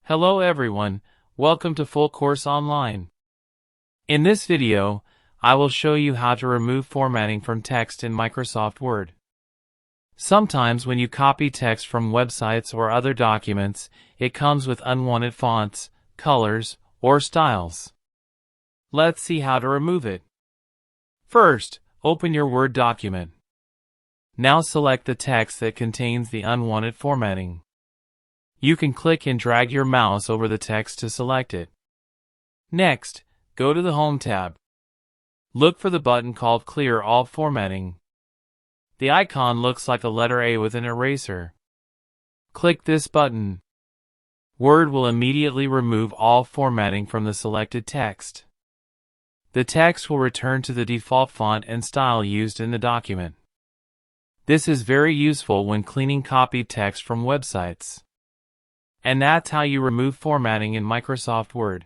Hello everyone, welcome to Full Course Online. In this video, I will show you how to remove formatting from text in Microsoft Word. Sometimes when you copy text from websites or other documents, it comes with unwanted fonts, colors, or styles. Let's see how to remove it. First, open your Word document. Now select the text that contains the unwanted formatting. You can click and drag your mouse over the text to select it. Next, go to the Home tab. Look for the button called Clear All Formatting. The icon looks like a letter A with an eraser. Click this button. Word will immediately remove all formatting from the selected text. The text will return to the default font and style used in the document. This is very useful when cleaning copied text from websites. And that's how you remove formatting in Microsoft Word.